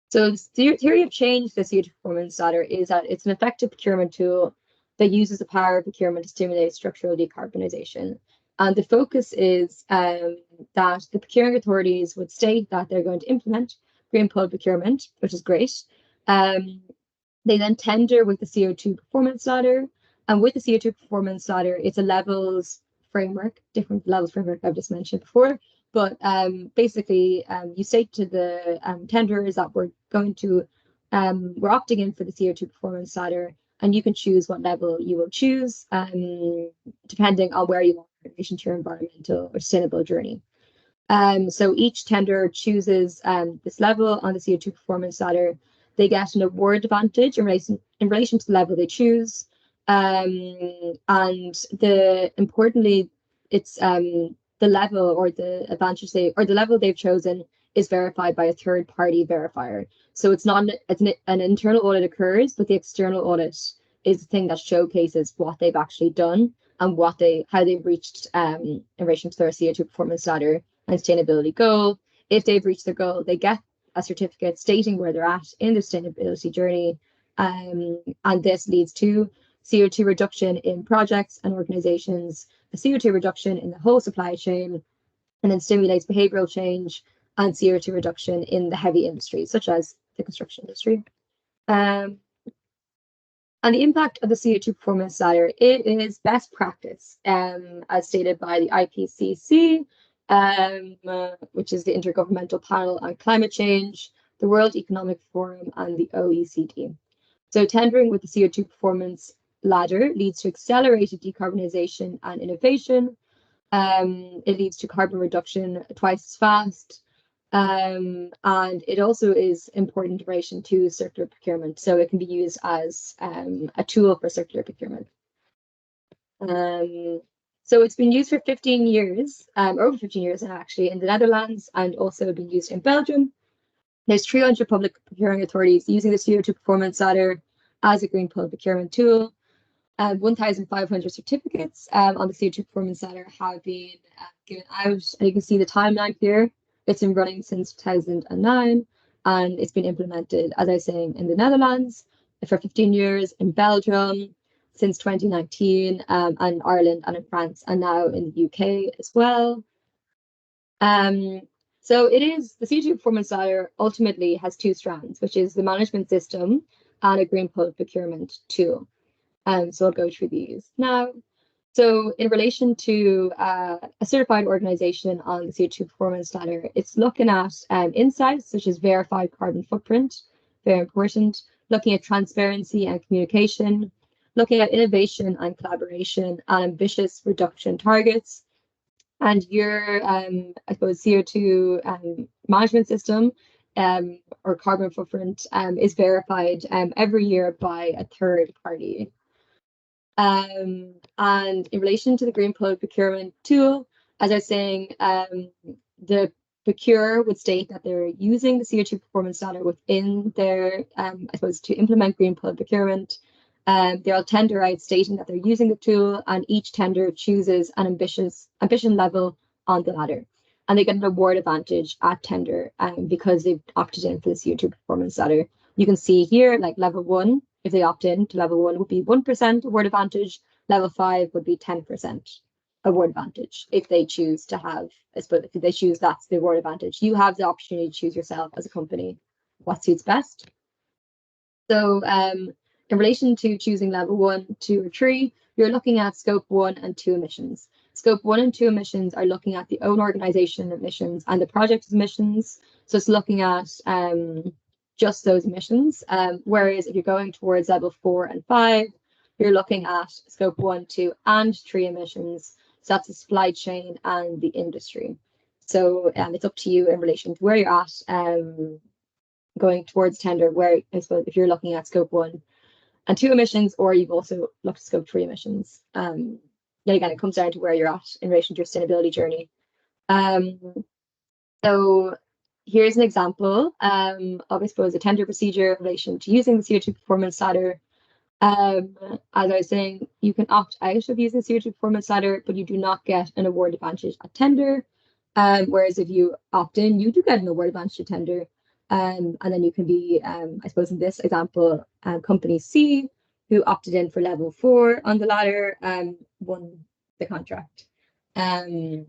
So the theory of change, the CO2 performance ladder, is that it's an effective procurement tool that uses the power of procurement to stimulate structural decarbonization. And the focus is that the procuring authorities would state that they're going to implement green public procurement, which is great. They then tender with the CO2 performance ladder. And with the CO2 performance ladder, it's a levels framework, different levels framework I've just mentioned before. But basically, you say to the tenderers that we're opting in for the CO2 performance ladder, and you can choose what level you will choose, depending on where you are in relation to your environmental or sustainable journey. So each tender chooses this level on the CO2 performance ladder. They get an award advantage in relation to the level they choose. And importantly, it's the level or the advantage the level they've chosen is verified by a third party verifier. So it's not an internal audit occurs, but the external audit is the thing that showcases what they've actually done and how they've reached in relation to their CO2 performance ladder and sustainability goal. If they've reached their goal, they get a certificate stating where they're at in the sustainability journey. And this leads to CO2 reduction in projects and organizations, a CO2 reduction in the whole supply chain, and then stimulates behavioral change and CO2 reduction in the heavy industries, such as the construction industry. And the impact of the CO2 performance ladder, it is best practice, as stated by the IPCC, which is the Intergovernmental Panel on Climate Change, the World Economic Forum, and the OECD. So tendering with the CO2 performance ladder leads to accelerated decarbonization and innovation. It leads to carbon reduction twice as fast. And it also is important in relation to circular procurement. So it can be used as a tool for circular procurement. So it's been used for 15 years, over 15 years now, actually, in the Netherlands, and also been used in Belgium. There's 300 public procuring authorities using the CO2 performance ladder as a green public procurement tool. 1,500 certificates on the CO2 performance ladder have been given out. And you can see the timeline here. It's been running since 2009, and it's been implemented, as I was saying, in the Netherlands for 15 years, in Belgium since 2019, and Ireland and in France, and now in the UK as well. So it is the CO2 performance ladder ultimately has two strands, which is the management system and a green public procurement tool. So I'll go through these now. So in relation to a certified organization on the CO2 performance ladder, it's looking at insights such as verified carbon footprint, very important, looking at transparency and communication, looking at innovation and collaboration and ambitious reduction targets. And your, I suppose, CO2 management system or carbon footprint is verified every year by a third party. And in relation to the green public procurement tool, as I was saying, the procurer would state that they're using the CO2 performance ladder within their, I suppose, to implement green public procurement. They'll tender out stating that they're using the tool, and each tender chooses an ambition level on the ladder. And they get an award advantage at tender because they've opted in for the CO2 performance ladder. You can see here, like level 1, if they opt in to level 1 would be 1% award advantage, level 5 would be 10% award advantage if they choose to have, I suppose, if they choose that's the award advantage. You have the opportunity to choose yourself as a company what suits best. So in relation to choosing level 1, 2, or 3, you're looking at scope 1 and 2 emissions. Scope 1 and 2 emissions are looking at the own organization emissions and the project emissions. So it's looking at just those emissions. Whereas if you're going towards level 4 and 5, you're looking at scope 1, 2, and 3 emissions. So that's the supply chain and the industry. So it's up to you in relation to where you're at going towards tender, where I suppose if you're looking at scope 1 and 2 emissions, or you've also looked at scope 3 emissions. Then again, it comes down to where you're at in relation to your sustainability journey. So here's an example of, I suppose, a tender procedure in relation to using the CO2 performance ladder. As I was saying, you can opt out of using the CO2 performance ladder, but you do not get an award advantage at tender. Whereas if you opt in, you do get an award advantage at tender. And then you can be, I suppose in this example, company C, who opted in for level 4 on the ladder, won the contract. Um,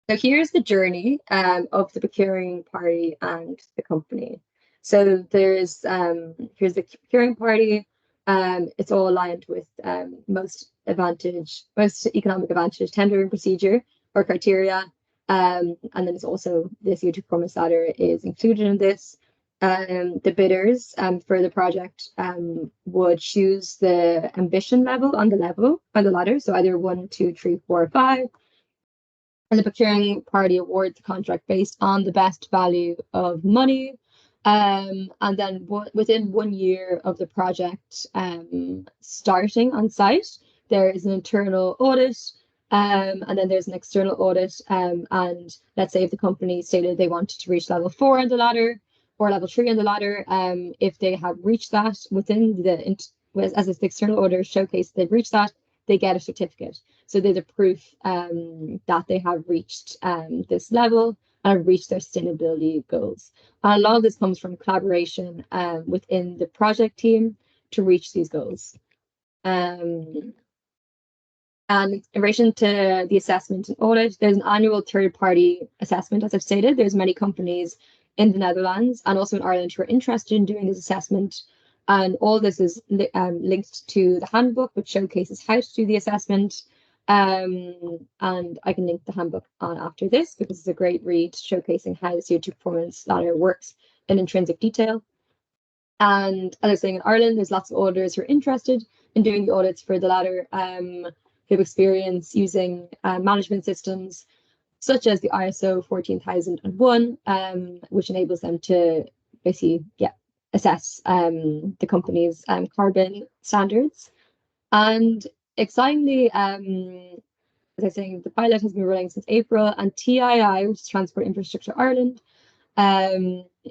so here's the journey of the procuring party and the company. So here's the procuring party. It's all aligned with most economic advantage tendering procedure or criteria. And then it's also the CO2 performance ladder is included in this. The bidders for the project would choose the ambition level on the ladder. So either 1, 2, 3, 4, or 5, and the procuring party awards the contract based on the best value of money. And then within 1 year of the project starting on site, there is an internal audit, and then there's an external audit. And let's say if the company stated they wanted to reach level 4 on the ladder or level 3 on the ladder, if they have reached that within as the external audit showcase they've reached that, they get a certificate. So there's a proof that they have reached this level and have reached their sustainability goals. And a lot of this comes from collaboration within the project team to reach these goals. And in relation to the assessment and audit, there's an annual third-party assessment, as I've stated. There's many companies in the Netherlands and also in Ireland who are interested in doing this assessment. And all this is linked to the handbook, which showcases how to do the assessment. And I can link the handbook on after this because it's a great read showcasing how the CO2 performance ladder works in intrinsic detail. And as I was saying, in Ireland, there's lots of auditors who are interested in doing the audits for the ladder, who have experience using management systems such as the ISO 14001, which enables them to basically assess the company's carbon standards. And excitingly, as I was saying, the pilot has been running since April, and TII, which is Transport Infrastructure Ireland,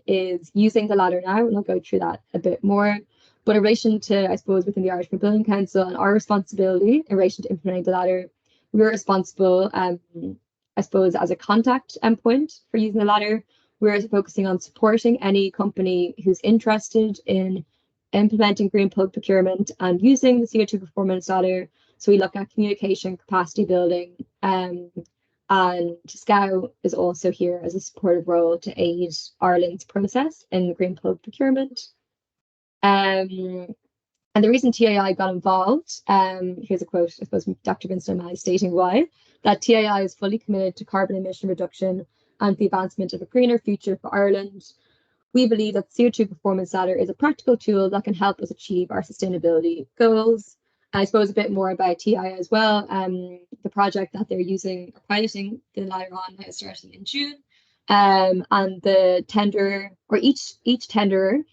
is using the ladder now, and I'll go through that a bit more. But in relation to, I suppose, within the Irish Green Building Council and our responsibility in relation to implementing the ladder, we're responsible, I suppose, as a contact endpoint for using the ladder. We're focusing on supporting any company who's interested in implementing green public procurement and using the CO2 performance ladder. So we look at communication, capacity building, and SCOW is also here as a supportive role to aid Ireland's process in green public procurement. And the reason TII got involved, here's a quote, I suppose, from Dr. Vincent O'Malley stating why, that TII is fully committed to carbon emission reduction and the advancement of a greener future for Ireland. We believe that CO2 performance ladder is a practical tool that can help us achieve our sustainability goals. And I suppose a bit more about TII as well. The project that they're using, piloting the ladder on, is starting in June. And the tender, or each tenderer,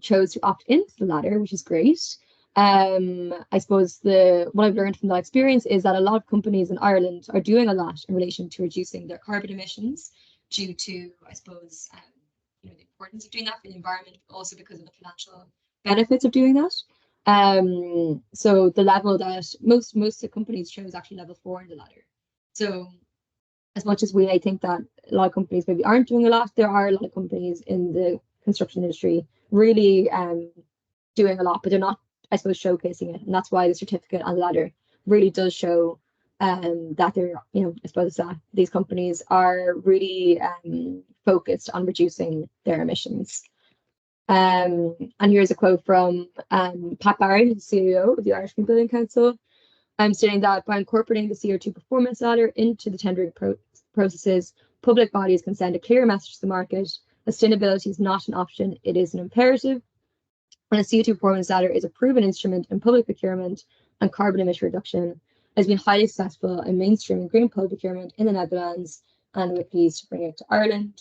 chose to opt into the ladder, which is great. I suppose what I've learned from that experience is that a lot of companies in Ireland are doing a lot in relation to reducing their carbon emissions due to, I suppose, the importance of doing that for the environment, but also because of the financial benefits of doing that. So the level that most of the companies chose actually level 4 in the ladder. So as much as I think that a lot of companies maybe aren't doing a lot, there are a lot of companies in the construction industry really doing a lot, but they're not, I suppose, showcasing it. And that's why the certificate on the ladder really does show that they're, I suppose that these companies are really focused on reducing their emissions. And here's a quote from Pat Barry, the CEO of the Irish Green Building Council. I'm stating that by incorporating the CO2 performance ladder into the tendering processes, public bodies can send a clear message to the market. Sustainability is not an option, it is an imperative. And the CO2 performance ladder is a proven instrument in public procurement and carbon emission reduction. Has been highly successful in mainstreaming green public procurement in the Netherlands, and we're pleased to bring it to Ireland.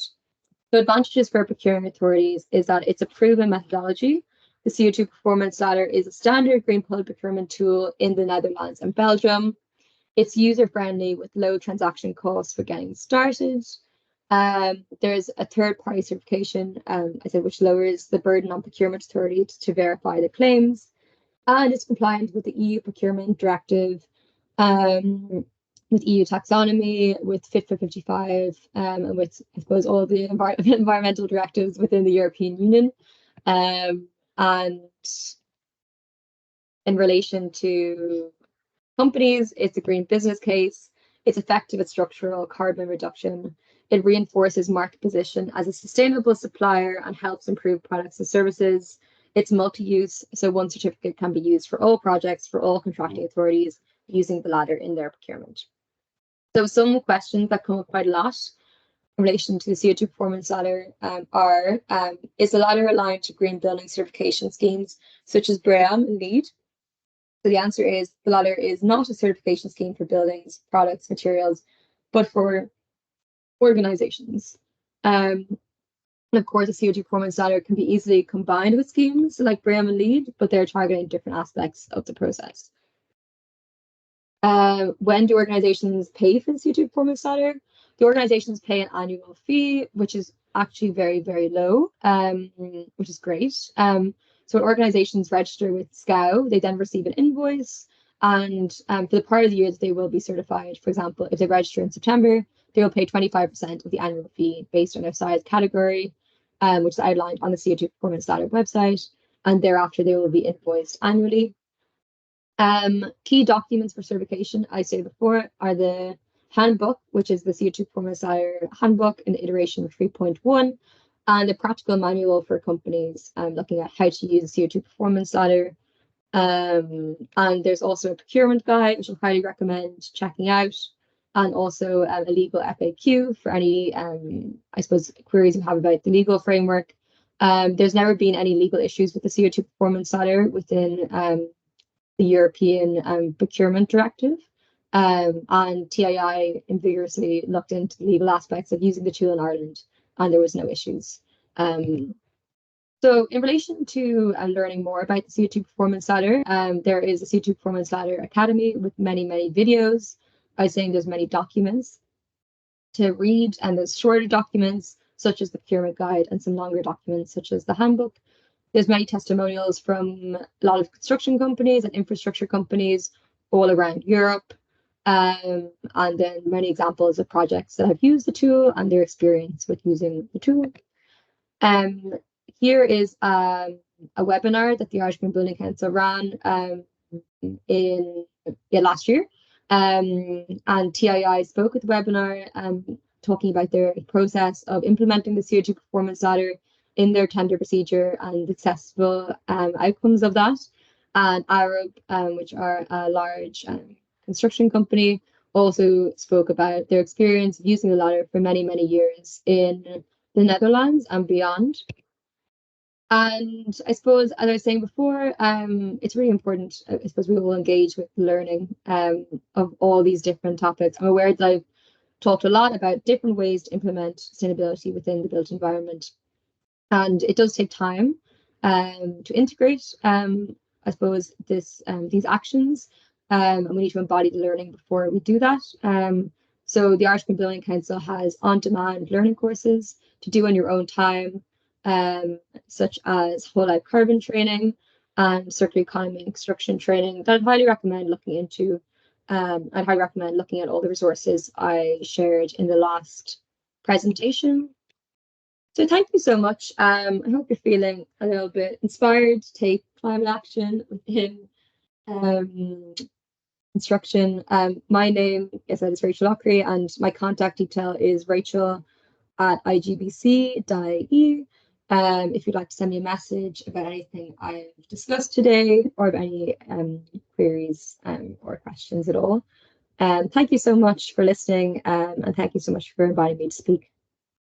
The advantages for procurement authorities is that it's a proven methodology. The CO2 performance ladder is a standard green public procurement tool in the Netherlands and Belgium. It's user-friendly with low transaction costs for getting started. There's a third-party certification, I said, which lowers the burden on procurement authorities to verify the claims, and it's compliant with the EU Procurement Directive, with EU taxonomy, with Fit for 55, and with, I suppose, all the environmental directives within the European Union. And in relation to companies, it's a green business case. It's effective at structural carbon reduction. It reinforces market position as a sustainable supplier and helps improve products and services. It's multi-use, so one certificate can be used for all projects, for all contracting authorities using the ladder in their procurement. So some questions that come up quite a lot in relation to the CO2 performance ladder are, is the ladder aligned to green building certification schemes such as BREEAM and LEED? So the answer is the ladder is not a certification scheme for buildings, products, materials, but for organizations. And of course, a CO2 performance ladder can be easily combined with schemes like BREEAM and LEED, but they're targeting different aspects of the process. When do organizations pay for the CO2 performance ladder? The organizations pay an annual fee, which is actually very, very low, which is great. So when organizations register with SCOW, they then receive an invoice, and for the part of the year that they will be certified, for example, if they register in September, they will pay 25% of the annual fee based on their size category, which is outlined on the CO2 performance ladder website, and thereafter they will be invoiced annually. Key documents for certification, I said before, are the handbook, which is the CO2 performance ladder handbook in iteration 3.1, and a practical manual for companies looking at how to use the CO2 performance ladder. And there's also a procurement guide, which I highly recommend checking out, and also a legal FAQ for any, I suppose, queries you have about the legal framework. There's never been any legal issues with the CO2 performance ladder within the European Procurement Directive. And TII vigorously looked into the legal aspects of using the tool in Ireland, and there was no issues. So in relation to learning more about the CO2 performance ladder, there is a CO2 performance ladder academy with many, many videos. I was saying there's many documents to read, and there's shorter documents such as the procurement guide and some longer documents such as the handbook. There's many testimonials from a lot of construction companies and infrastructure companies all around Europe. And then many examples of projects that have used the tool and their experience with using the tool. Here is a webinar that the Irish Green Building Council ran in last year. And TII spoke at the webinar talking about their process of implementing the CO2 performance ladder in their tender procedure and successful outcomes of that. And Arab, which are a large construction company, also spoke about their experience of using the ladder for many, many years in the Netherlands and beyond. And I suppose, as I was saying before, it's really important, I suppose, we will engage with learning of all these different topics. I'm aware that I've talked a lot about different ways to implement sustainability within the built environment. And it does take time to integrate, I suppose, these actions. And we need to embody the learning before we do that. So the Irish Green Building Council has on-demand learning courses to do in your own time, such as whole life carbon training and circular economy and construction training that I'd highly recommend looking into. I'd highly recommend looking at all the resources I shared in the last presentation. So thank you so much. I hope you're feeling a little bit inspired to take climate action within construction. My name, as I said, is Rachel Ockery, and my contact detail is rachel@igbc.ie. If you'd like to send me a message about anything I've discussed today, or about any queries or questions at all. Thank you so much for listening, and thank you so much for inviting me to speak.